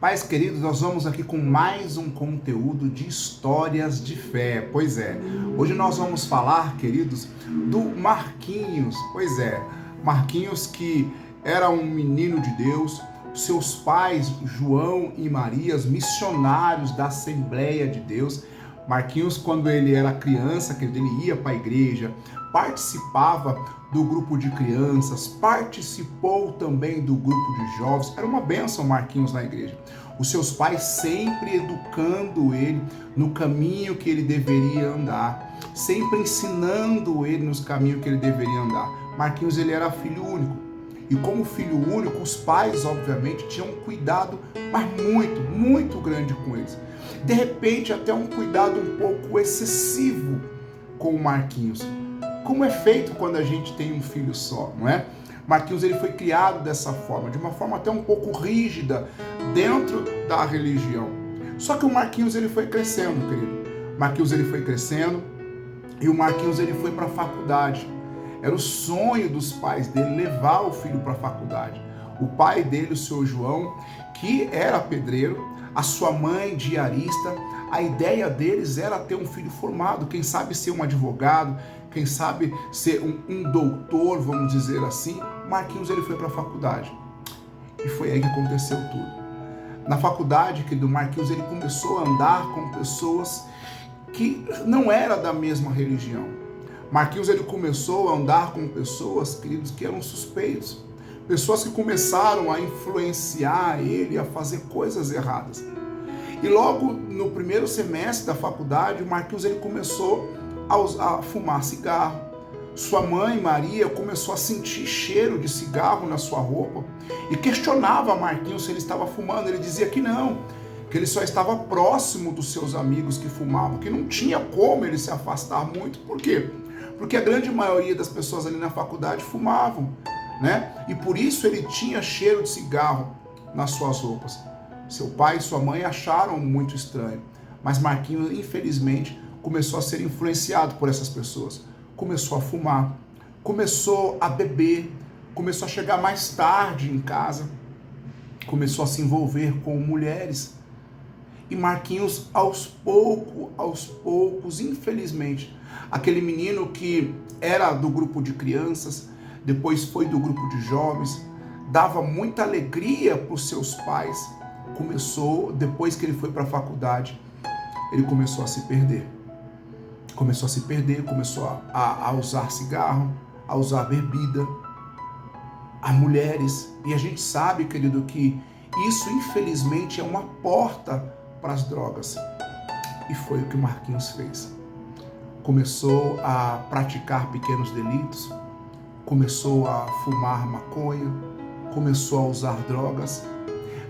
Pais queridos, nós vamos aqui com mais um conteúdo de histórias de fé. Pois é, hoje nós vamos falar, queridos, do Marquinhos. Pois é, Marquinhos que era um menino de Deus, seus pais, João e Maria, missionários da Assembleia de Deus. Marquinhos, quando ele era criança, que ele ia para a igreja, participava do grupo de crianças, participou também do grupo de jovens. Era uma bênção Marquinhos na igreja. Os seus pais sempre educando ele no caminho que ele deveria andar, sempre ensinando ele nos caminhos que ele deveria andar. Marquinhos, ele era filho único. E como filho único, os pais, obviamente, tinham um cuidado, mas muito grande com eles. De repente, até um cuidado um pouco excessivo com o Marquinhos. Como é feito quando a gente tem um filho só, não é? Marquinhos, ele foi criado dessa forma, de uma forma até um pouco rígida, dentro da religião. Só que o Marquinhos, ele foi crescendo, querido. Marquinhos, ele foi crescendo e o Marquinhos, ele foi para a faculdade. Era o sonho dos pais dele levar o filho para a faculdade. O pai dele, o seu João, que era pedreiro, a sua mãe diarista, a ideia deles era ter um filho formado, quem sabe ser um advogado, quem sabe ser um doutor, vamos dizer assim. Marquinhos, ele foi para a faculdade. E foi aí que aconteceu tudo. Na faculdade, querido, Marquinhos, ele começou a andar com pessoas que não eram da mesma religião. Marquinhos, ele começou a andar com pessoas, queridos, que eram suspeitos. Pessoas que começaram a influenciar ele a fazer coisas erradas. E logo no primeiro semestre da faculdade, o Marquinhos, ele começou a fumar cigarro. Sua mãe, Maria, começou a sentir cheiro de cigarro na sua roupa e questionava Marquinhos se ele estava fumando. Ele dizia que não, que ele só estava próximo dos seus amigos que fumavam, que não tinha como ele se afastar muito. Por quê? Porque a grande maioria das pessoas ali na faculdade fumavam, né? E por isso ele tinha cheiro de cigarro nas suas roupas. Seu pai e sua mãe acharam muito estranho, mas Marquinhos, infelizmente, começou a ser influenciado por essas pessoas. Começou a fumar, começou a beber, começou a chegar mais tarde em casa, começou a se envolver com mulheres. E Marquinhos, aos poucos, infelizmente, aquele menino que era do grupo de crianças, depois foi do grupo de jovens, dava muita alegria para os seus pais, depois que ele foi para a faculdade, ele começou a se perder. Começou a usar cigarro, a usar bebida, a mulheres. E a gente sabe, querido, que isso, infelizmente, é uma porta para as drogas. E foi o que o Marquinhos fez. Começou a praticar pequenos delitos, começou a fumar maconha, começou a usar drogas.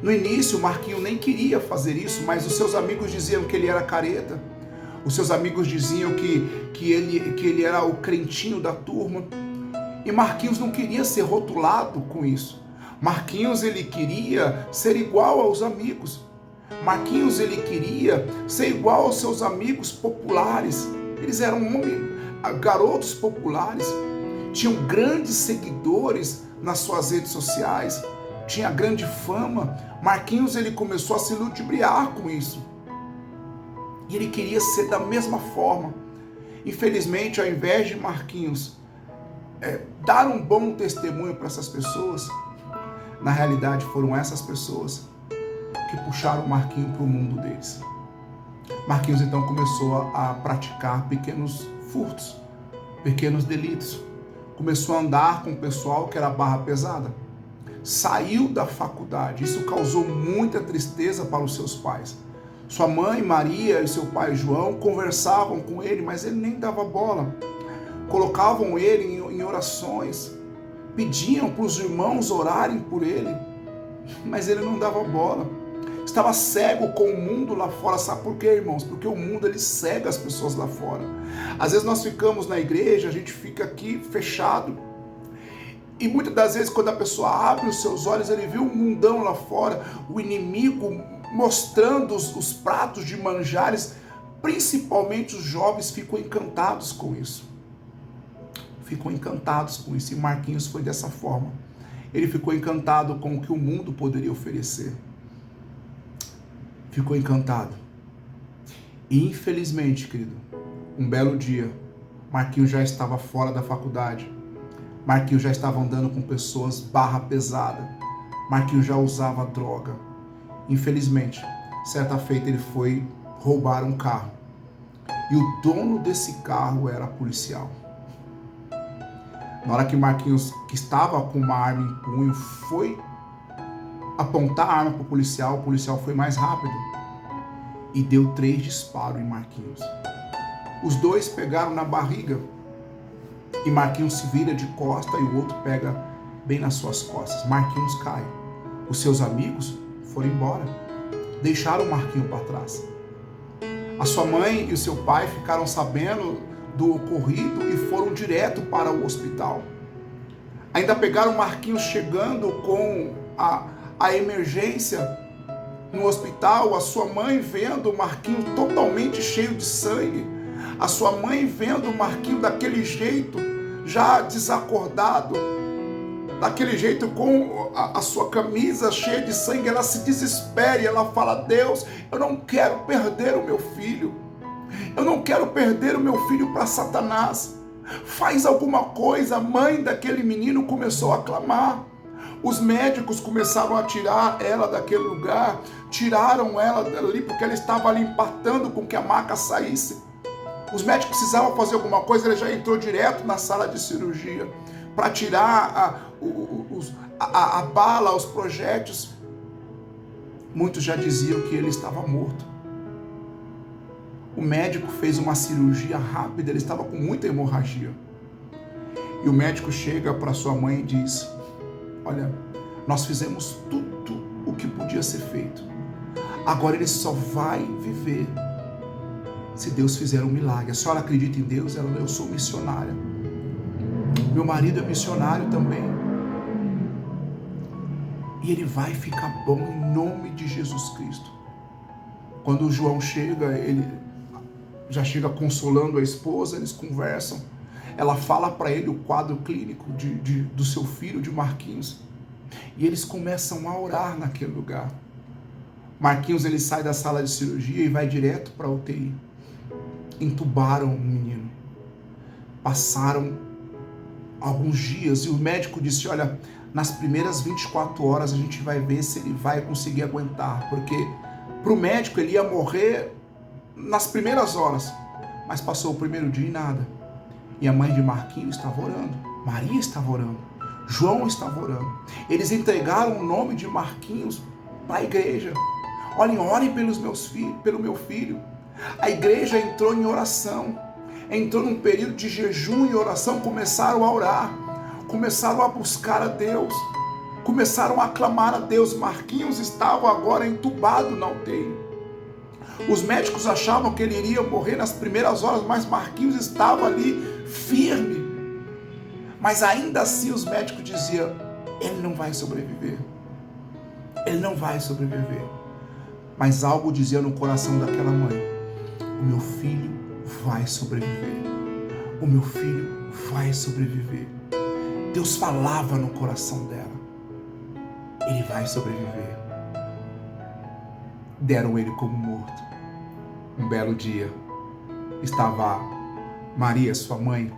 No início, o Marquinhos nem queria fazer isso, mas os seus amigos diziam que ele era careta. Os seus amigos diziam que ele era o crentinho da turma. E Marquinhos não queria ser rotulado com isso. Marquinhos, ele queria ser igual aos amigos. Marquinhos, ele queria ser igual aos seus amigos populares. Eles eram garotos populares, tinham grandes seguidores nas suas redes sociais, tinha grande fama. Marquinhos, ele começou a se ludibriar com isso. E ele queria ser da mesma forma. Infelizmente, ao invés de Marquinhos dar um bom testemunho para essas pessoas, na realidade foram essas pessoas que puxaram o Marquinhos para o mundo deles. Marquinhos então começou a praticar pequenos furtos, pequenos delitos. Começou a andar com o pessoal que era barra pesada. Saiu da faculdade. Isso causou muita tristeza para os seus pais. Sua mãe, Maria, e seu pai, João, conversavam com ele, mas ele nem dava bola. Colocavam ele em orações, pediam para os irmãos orarem por ele, mas ele não dava bola. Estava cego com o mundo lá fora. Sabe por quê, irmãos? Porque o mundo, ele cega as pessoas lá fora. Às vezes nós ficamos na igreja, a gente fica aqui fechado. E muitas das vezes, quando a pessoa abre os seus olhos, ele vê o mundão lá fora, o inimigo mostrando os pratos de manjares. Principalmente os jovens ficam encantados com isso. Ficam encantados com isso. E Marquinhos foi dessa forma. Ele ficou encantado com o que o mundo poderia oferecer. ficou encantado. E infelizmente, querido, um belo dia, Marquinhos já estava fora da faculdade. Marquinhos já estava andando com pessoas barra pesada. Marquinhos já usava droga. Infelizmente, certa feita ele foi roubar um carro. E o dono desse carro era policial. Na hora que Marquinhos, que estava com uma arma em punho, foi apontar a arma para o policial foi mais rápido e deu 3 disparos em Marquinhos. Os dois pegaram na barriga e Marquinhos se vira de costa e o outro pega bem nas suas costas. Marquinhos cai. Os seus amigos foram embora, deixaram Marquinhos para trás. A sua mãe e o seu pai ficaram sabendo do ocorrido e foram direto para o hospital. Ainda pegaram Marquinhos chegando com a emergência no hospital, a sua mãe vendo o Marquinhos totalmente cheio de sangue, a sua mãe vendo o Marquinhos daquele jeito, já desacordado, daquele jeito com a sua camisa cheia de sangue, ela se desespera e ela fala: Deus, eu não quero perder o meu filho, eu não quero perder o meu filho para Satanás, faz alguma coisa. A mãe daquele menino começou a clamar. Os médicos começaram a tirar ela daquele lugar, tiraram ela dali porque ela estava ali empatando com que a maca saísse. Os médicos precisavam fazer alguma coisa, ele já entrou direto na sala de cirurgia para tirar a bala, os projéteis. Muitos já diziam que ele estava morto. O médico fez uma cirurgia rápida, ele estava com muita hemorragia. E o médico chega para sua mãe e diz: olha, nós fizemos tudo o que podia ser feito. Agora ele só vai viver se Deus fizer um milagre. A senhora acredita em Deus? Ela: eu sou missionária. Meu marido é missionário também. E ele vai ficar bom em nome de Jesus Cristo. Quando o João chega, ele já chega consolando a esposa, eles conversam. Ela fala para ele o quadro clínico do seu filho, de Marquinhos. E eles começam a orar naquele lugar. Marquinhos, ele sai da sala de cirurgia e vai direto para a UTI. Entubaram o menino. Passaram alguns dias e o médico disse: olha, nas primeiras 24 horas a gente vai ver se ele vai conseguir aguentar. Porque para o médico ele ia morrer nas primeiras horas. Mas passou o primeiro dia e nada. E a mãe de Marquinhos estava orando. Maria estava orando. João estava orando. Eles entregaram o nome de Marquinhos para a igreja. Olhem, orem pelos meus filhos, pelo meu filho. A igreja entrou em oração. Entrou num período de jejum e oração. Começaram a orar. Começaram a buscar a Deus. Começaram a clamar a Deus. Marquinhos estava agora entubado na UTI. Os médicos achavam que ele iria morrer nas primeiras horas, mas Marquinhos estava ali firme. Mas ainda assim os médicos diziam: ele não vai sobreviver. Ele não vai sobreviver. Mas algo dizia no coração daquela mãe: o meu filho vai sobreviver. O meu filho vai sobreviver. Deus falava no coração dela: ele vai sobreviver. Deram ele como morto. Um belo dia, estava Maria, sua mãe,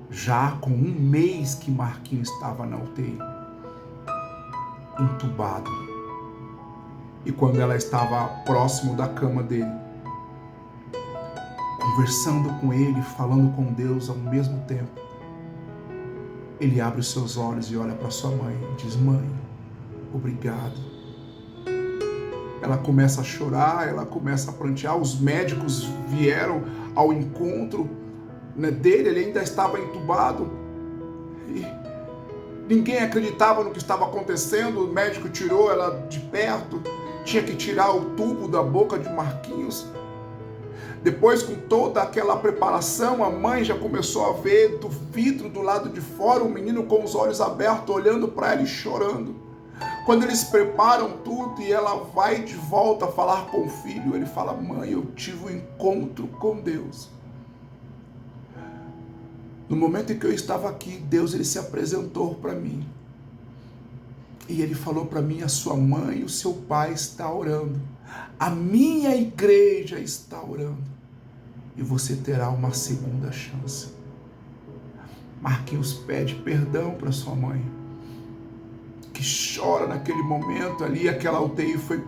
já com 1 mês que Marquinhos estava na UTI, entubado. E quando ela estava próximo da cama dele, conversando com ele, falando com Deus ao mesmo tempo, ele abre os seus olhos e olha para sua mãe e diz: mãe, obrigado. Ela começa a chorar, ela começa a prantear. Os médicos vieram ao encontro dele, ele ainda estava entubado. E ninguém acreditava no que estava acontecendo. O médico tirou ela de perto, tinha que tirar o tubo da boca de Marquinhos. Depois, com toda aquela preparação, a mãe já começou a ver do vidro do lado de fora o menino com os olhos abertos, olhando para ela e chorando. Quando eles preparam tudo e ela vai de volta falar com o filho, ele fala: mãe, eu tive um encontro com Deus. No momento em que eu estava aqui, Deus ele se apresentou para mim. E ele falou para mim: a sua mãe e o seu pai estão orando. A minha igreja está orando. E você terá uma segunda chance. Marquinhos pede perdão para sua mãe, que chora naquele momento ali. Aquela UTI foi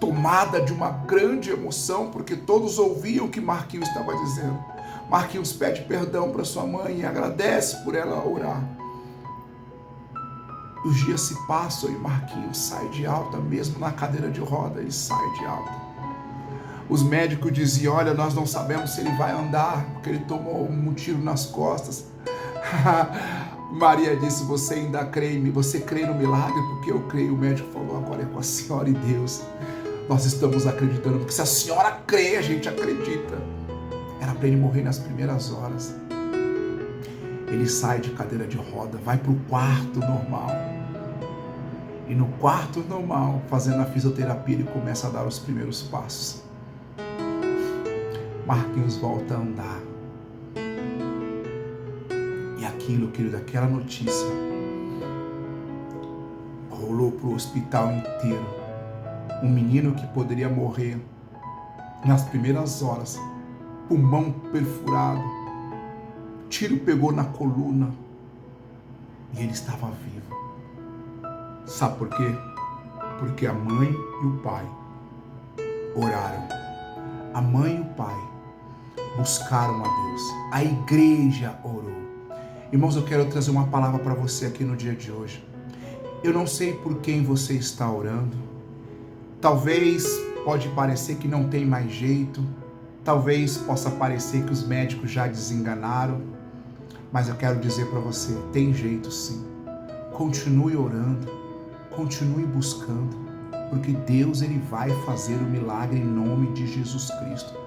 tomada de uma grande emoção, porque todos ouviam o que Marquinhos estava dizendo. Marquinhos pede perdão para sua mãe e agradece por ela orar. Os dias se passam e Marquinhos sai de alta, mesmo na cadeira de roda, ele sai de alta. Os médicos diziam: olha, nós não sabemos se ele vai andar, porque ele tomou um tiro nas costas. Maria disse: você ainda crê em mim? Você crê no milagre? Porque eu creio. O médico falou: agora é com a senhora e Deus. Nós estamos acreditando, porque se a senhora crê, a gente acredita. Era para ele morrer nas primeiras horas. Ele sai de cadeira de roda, vai para o quarto normal. E no quarto normal, fazendo a fisioterapia, ele começa a dar os primeiros passos. Marquinhos volta a andar. E aquilo, querido, aquela notícia rolou para o hospital inteiro. Um menino que poderia morrer nas primeiras horas, pulmão perfurado, tiro pegou na coluna e ele estava vivo. Sabe por quê? Porque a mãe e o pai oraram. A mãe e o pai buscaram a Deus. A igreja orou. Irmãos, eu quero trazer uma palavra para você aqui no dia de hoje. Eu não sei por quem você está orando. Talvez pode parecer que não tem mais jeito. Talvez possa parecer que os médicos já desenganaram. Mas eu quero dizer para você, tem jeito sim. Continue orando. Continue buscando. Porque Deus, ele vai fazer o milagre em nome de Jesus Cristo.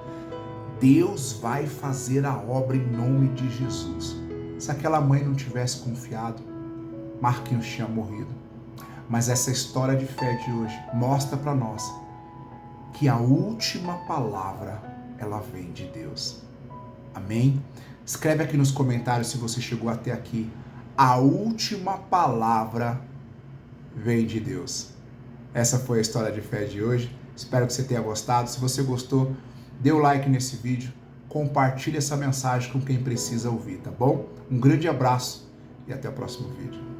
Deus vai fazer a obra em nome de Jesus. Se aquela mãe não tivesse confiado, Marquinhos tinha morrido. Mas essa história de fé de hoje mostra para nós que a última palavra, ela vem de Deus. Amém? Escreve aqui nos comentários se você chegou até aqui. A última palavra vem de Deus. Essa foi a história de fé de hoje. Espero que você tenha gostado. Se você gostou, dê o like nesse vídeo. Compartilhe essa mensagem com quem precisa ouvir, tá bom? Um grande abraço e até o próximo vídeo.